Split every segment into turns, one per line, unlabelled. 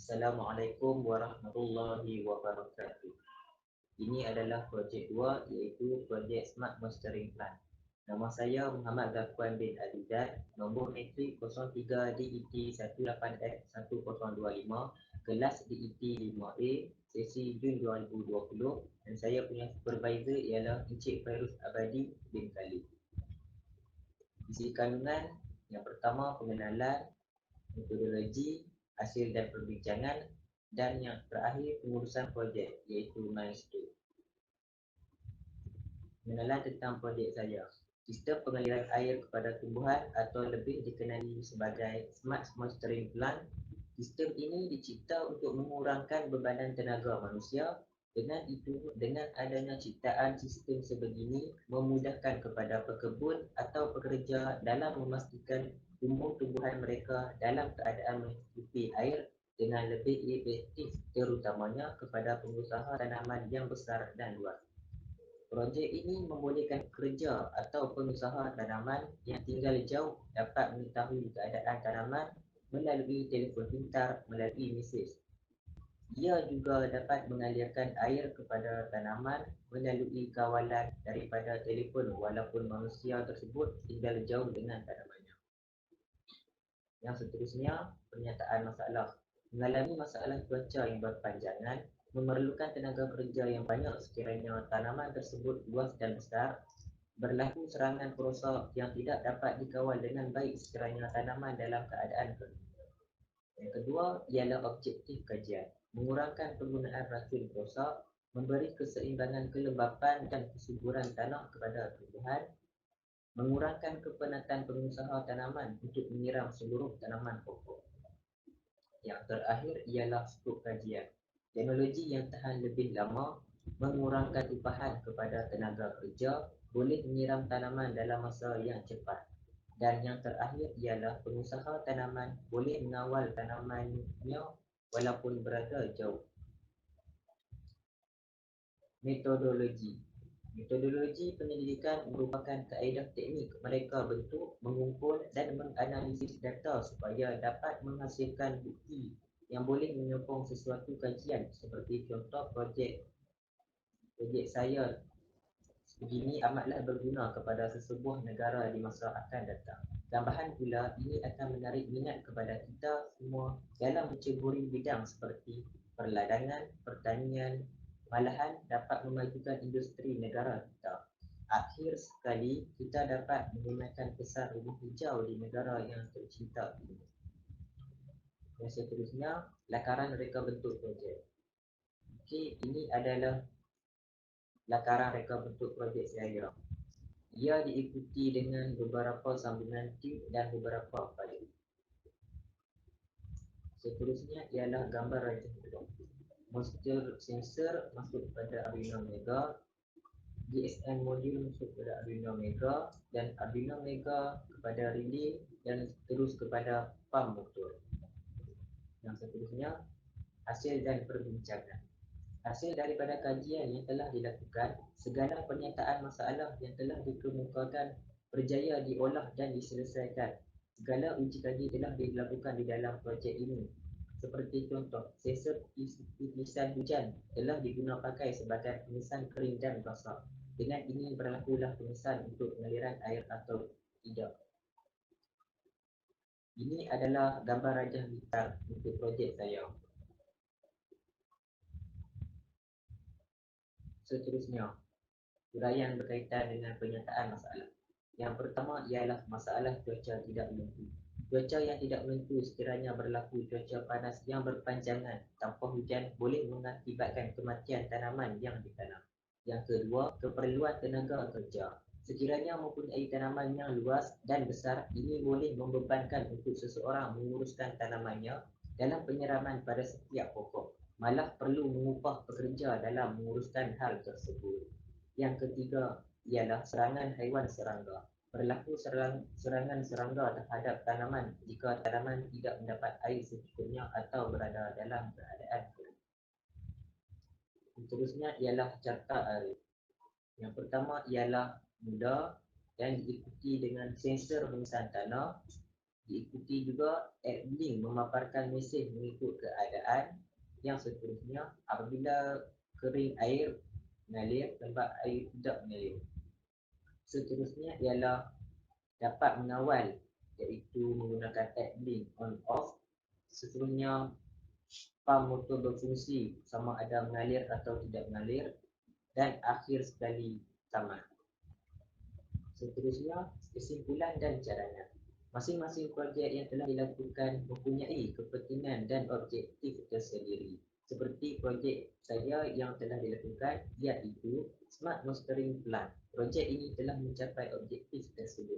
Assalamualaikum warahmatullahi wabarakatuh. Ini adalah projek 2 iaitu projek Smart Monitoring Plan. Nama saya Muhammad Zakuan bin Adizat, nombor matrik 03 DET 18F1025, kelas DET 5A, sesi Jun 2020 dan saya punya supervisor ialah Encik Fairuz Abadi bin Khalid. Isi kandungan yang pertama pengenalan, metodologi, hasil dan perbincangan, dan yang terakhir pengurusan projek iaitu milestone. Pengenalan tentang projek saya. Sistem pengaliran air kepada tumbuhan atau lebih dikenali sebagai Smart Monitoring Plant. Sistem ini dicipta untuk mengurangkan bebanan tenaga manusia. Dengan adanya ciptaan sistem sebegini memudahkan kepada pekebun atau pekerja dalam memastikan tumbuh-tumbuhan mereka dalam keadaan mencukupi air dengan lebih efektif, terutamanya kepada pengusaha tanaman yang besar dan luas. Projek ini membolehkan pekerja atau pengusaha tanaman yang tinggal jauh dapat mengetahui keadaan tanaman melalui telefon pintar melalui mesej. Ia juga dapat mengalirkan air kepada tanaman melalui kawalan daripada telefon walaupun manusia tersebut tinggal jauh dengan tanamannya. Yang seterusnya, pernyataan masalah. Mengalami masalah cuaca yang berpanjangan memerlukan tenaga kerja yang banyak sekiranya tanaman tersebut luas dan besar. Berlaku serangan perosak yang tidak dapat dikawal dengan baik sekiranya tanaman dalam keadaan kering. Yang kedua ialah objektif kajian. Mengurangkan penggunaan racun perosak, memberi keseimbangan kelembapan dan kesuburan tanah kepada tumbuhan, mengurangkan kepenatan pengusaha tanaman untuk menyiram seluruh tanaman pokok. Yang terakhir ialah skop kajian. Teknologi yang tahan lebih lama, mengurangkan upahan kepada tenaga kerja, boleh menyiram tanaman dalam masa yang cepat. Dan yang terakhir ialah pengusaha tanaman boleh mengawal tanamannya walaupun berada jauh. Metodologi. Metodologi penyelidikan merupakan kaedah teknik mereka bentuk, mengumpul dan menganalisis data supaya dapat menghasilkan bukti yang boleh menyokong sesuatu kajian seperti contoh projek saya begini amatlah berguna kepada sesebuah negara di masa akan datang. Tambahan pula, ini akan menarik minat kepada kita semua dalam menceburi bidang seperti perladangan, pertanian, malahan dapat memajukan industri negara kita. Akhir sekali, kita dapat menggunakan kesan rumah hijau di negara yang tercinta ini. Yang seterusnya, lakaran reka bentuk projek. Okey, ini adalah lakaran reka bentuk projek saya. Ia diikuti dengan beberapa sambungan tube dan beberapa file. Seterusnya ialah gambar rajah blok. Monster sensor masuk pada Arduino Mega, GSM modul masuk pada Arduino Mega dan Arduino Mega kepada relay dan terus kepada pump motor. Yang seterusnya, hasil dan perbincangan. Hasil daripada kajian yang telah dilakukan, segala pernyataan masalah yang telah dikemukakan berjaya diolah dan diselesaikan. Segala uji kaji telah dilakukan di dalam projek ini. Seperti contoh, sensor titisan hujan telah digunakan pakai sebagai pemisan kering dan basah. Dengan ini berlakulah pemisan untuk pengaliran air atau tidak. Ini adalah gambar rajah gitar untuk projek saya. Seterusnya, uraian berkaitan dengan pernyataan masalah. Yang pertama ialah masalah cuaca tidak menentu. Cuaca yang tidak menentu sekiranya berlaku cuaca panas yang berpanjangan tanpa hujan boleh mengakibatkan kematian tanaman yang ditanam. Yang kedua, keperluan tenaga kerja. Sekiranya mempunyai tanaman yang luas dan besar, ini boleh membebankan untuk seseorang menguruskan tanamannya dalam penyiraman pada setiap pokok. Malah perlu mengupah pekerja dalam menguruskan hal tersebut. Yang ketiga ialah serangan haiwan serangga. Berlaku serangan serangga terhadap tanaman jika tanaman tidak mendapat air secukupnya atau berada dalam keadaan kering. Seterusnya ialah carta arif. Yang pertama ialah mudah dan diikuti dengan sensor pemisahan tanah. Diikuti juga AppLink memaparkan mesej mengikut keadaan yang seterusnya apabila kering air mengalir, lembab air tidak mengalir. Seterusnya ialah dapat mengawal, iaitu menggunakan AppLink on off. Seterusnya pam motor berfungsi sama ada mengalir atau tidak mengalir, dan akhir sekali tamat. Seterusnya kesimpulan dan cadangan. Masing-masing projek yang telah dilakukan mempunyai kepentingan dan objektif tersendiri. Seperti projek saya yang telah dilakukan, iaitu Smart Mastering Plant. Projek ini telah mencapai objektif tersebut.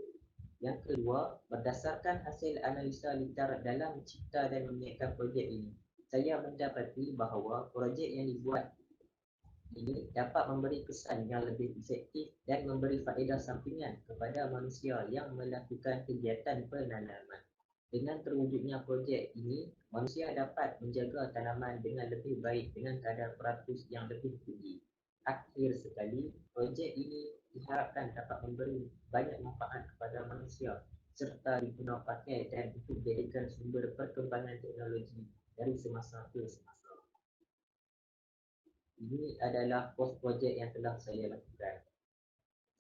Yang kedua, berdasarkan hasil analisa litar dalam mencipta dan menyiapkan projek ini, saya mendapati bahawa projek yang dibuat ini dapat memberi kesan yang lebih efektif dan memberi faedah sampingan kepada manusia yang melakukan kegiatan penanaman. Dengan terwujudnya projek ini, manusia dapat menjaga tanaman dengan lebih baik dengan kadar peratus yang lebih tinggi. Akhir sekali, projek ini diharapkan dapat memberi banyak manfaat kepada manusia serta digunakan pakai dan untuk dijadikan sumber perkembangan teknologi dari semasa ke semasa. Ini adalah pos projek yang telah saya lakukan.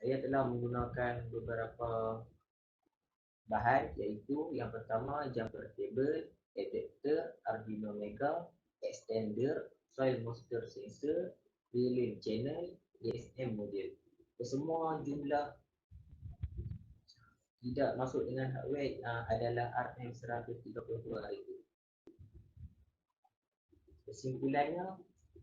Saya telah menggunakan beberapa bahan, iaitu yang pertama jumper table, adapter, Arduino Mega, extender, soil moisture sensor, relay channel, GSM module. Semua jumlah tidak masuk dengan hardware adalah RM132 itu. Kesimpulannya,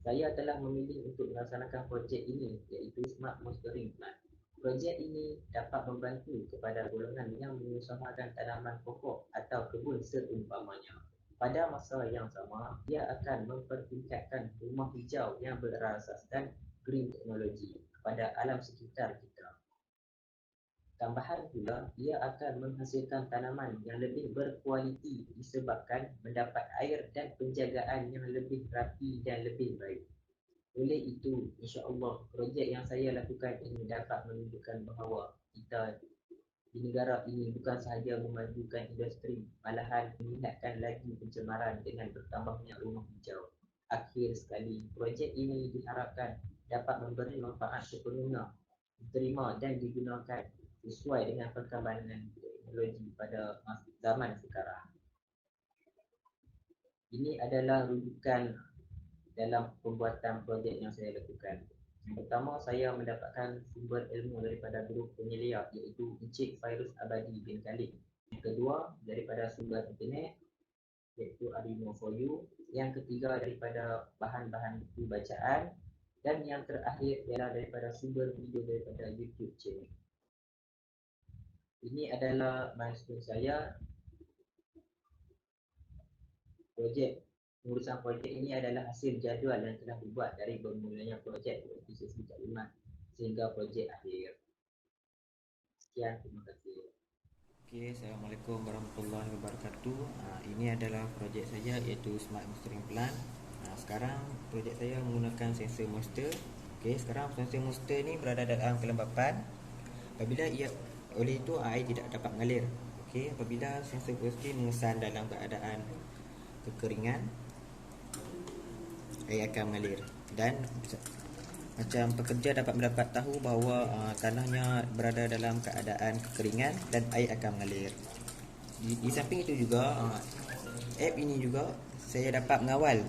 saya telah memilih untuk melaksanakan projek ini, iaitu Smart Mastering Plant. Projek ini dapat membantu kepada golongan yang mengusahakan tanaman pokok atau kebun seumpamanya. Pada masa yang sama, ia akan mempertingkatkan rumah hijau yang berasaskan green technology kepada alam sekitar kita. Tambahan pula, ia akan menghasilkan tanaman yang lebih berkualiti disebabkan mendapat air dan penjagaan yang lebih rapi dan lebih baik. Oleh itu, insya-Allah, projek yang saya lakukan ini dapat menunjukkan bahawa kita di negara ini bukan sahaja memajukan industri, malahan meningkatkan lagi pencemaran dengan bertambahnya rumah hijau. Akhir sekali, projek ini diharapkan dapat memberi manfaat sepenuhnya, diterima dan digunakan sesuai dengan perkembangan teknologi pada zaman sekarang. Ini adalah rujukan dalam pembuatan projek yang saya lakukan. Yang pertama, saya mendapatkan sumber ilmu daripada grup penyelia, iaitu Encik Fairuz Abadi bin Khalid. Yang kedua, daripada sumber internet, iaitu Arduino for You. Yang ketiga, daripada bahan-bahan buku bacaan. Dan yang terakhir ialah daripada sumber video daripada YouTube channel. Ini adalah milestone saya. Pengurusan projek ini adalah hasil jadual yang telah dibuat dari bermulanya projek iaitu sesi taklimat sehingga projek akhir. Sekian, terima kasih.
Okey, Assalamualaikum warahmatullahi wabarakatuh. Ini adalah projek saya iaitu Smart Mastering Plant. Sekarang projek saya menggunakan sensor moisture. Okey, sekarang sensor moisture ni berada dalam kelembapan. Apabila ia oleh itu air tidak dapat mengalir. Okey, apabila sensor moisture mengesan dalam keadaan kekeringan, air akan mengalir. Dan macam pekerja dapat mendapat tahu bahawa tanahnya berada dalam keadaan kekeringan dan air akan mengalir. Di samping itu juga app ini juga saya dapat mengawal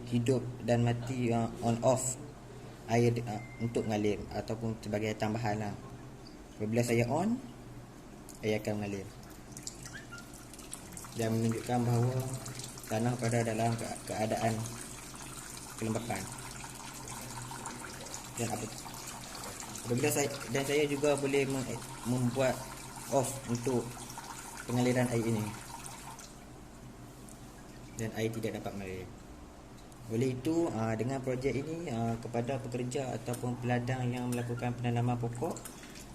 hidup dan mati on off air untuk mengalir ataupun sebagai tambahan lah. Apabila saya on, air akan mengalir dan menunjukkan bahawa tanah berada dalam keadaan kelembapan. Dan apabila saya juga boleh membuat off untuk pengaliran air ini dan air tidak dapat mengalir. Oleh itu, dengan projek ini kepada pekerja ataupun peladang yang melakukan penanaman pokok,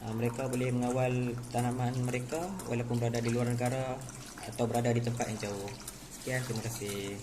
mereka boleh mengawal tanaman mereka walaupun berada di luar negara atau berada di tempat yang jauh. Sekian, terima kasih.